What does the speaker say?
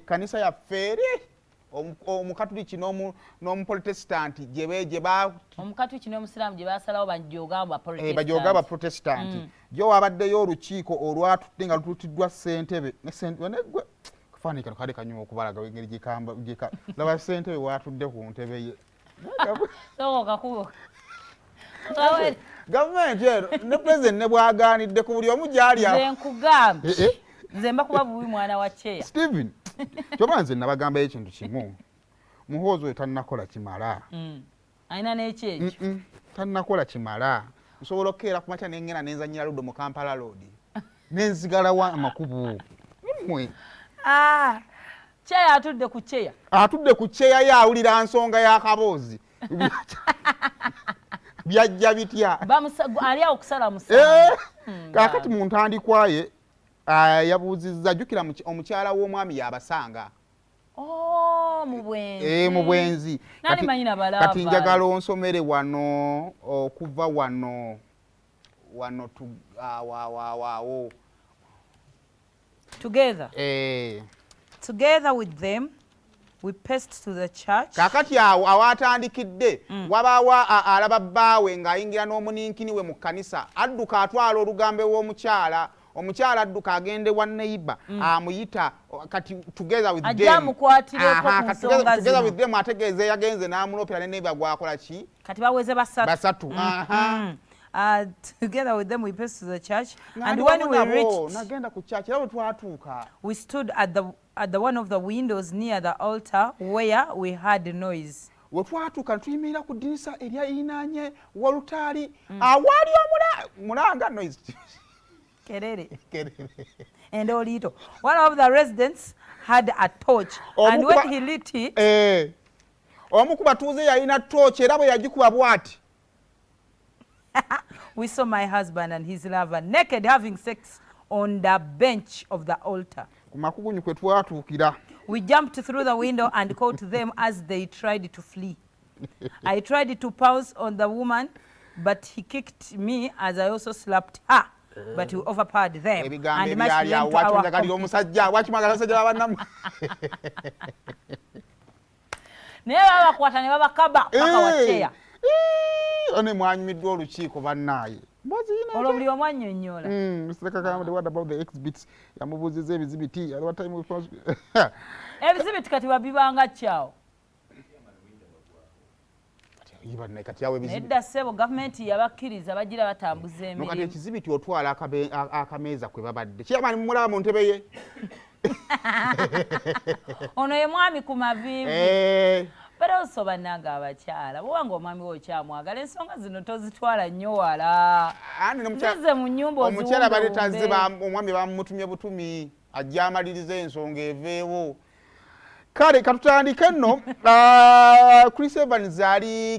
Kkanisa ya feri omukatuliki n'omuprotestanti gye ba omukatuliki n'omusiraamu gye basalawo bajooga ba protestanti gyo wabaddeyo olukiiko olwatudde nga lututiddwa ssentebe negwe kufaanike kano kale kanyuma okubalaga engeri gyekamba laba ssentebe watudde ku ntebe ye gavumenti eno ne pulezidenti ne bwagaanidde ku buli omu gyali nze nkugambye nze mba kuba bubi mwana wa Cheya Stephen kyova nze nabagambayo ekintu kimu muhoozi oyo tannakola kimala alina n'ekyekyo tannakola kimala nsobola okukeera ku makya nengenda nenzanyira luddo mu Kampala Road nenzigalawo amakubo mmwe Cheya atudde ku Cheya ye awulira nsonga y'akaboozi byajja bitya ali awo kusala musango kaakati mu ntandikwaye yabuuzizza jjukira omukyala w'omwami yabasanga mu bwenzi kati njagala onsomere wano okuva wano waawo Together with them, we passed to the church. Kakati awo awatandikidde wabaawo alaba bbaawe ng'ayingira n'omuninkini we mu kkanisa adduka atwala olugambe w'omukyala omukyala adduka agende wa neighbor amuyita kati together with them together with them ategeeze yagenze n'amulopera ne neighbor gwakola ki kati baweze basatu together with them we passed to the church and when we reached nagenda ku church labo twatuuka we stood at the one of the windows near the altar where we heard noise. We twatuuka tuyimirira ku ddirisa eryayinaanye walutaali awali mulanga noise Kerere. And Olito. One of the residents had a torch and when he lit it omu ku batuuze yalina torch era bwe yagikuba bw'ati we saw my husband and his lover naked having sex on the bench of the altar. Kumakugunyu kwe twatuukira. We jumped through the window and caught them as they tried to flee. I tried to pounce on the woman, but he kicked me as I also slapped her. But we overpowered them and marched them to our home. Never bakwata ne babakaba paka wa Cheya. One mwanyumiddwa olukiiko bannaaye. Olwo buli omu annyonnyola. Mr. Kakama, what about the exhibits? Yamubuuzizza ebizibiti. Ebizibiti kati babibanga kyawo. Nedda ssebo gavumenti yabakkiriza bagira batambuza emirimu. Kati ekizibiti otwala akameeza kwe babadde. Kyamani mumulaba mu ntebe ye. Ono ye mwami ku maviivi. Bera osoba nanga abakyala bwanga omwami wo kyamwagala ensonga zino tozitwala nnyo wala. Zize mu nnyumba oziwumbe. Omukyala baleetaze omwami bamutumye butumi ajja amaliriza ensonga eveewo. Kale katutandike nno Chris Evans ali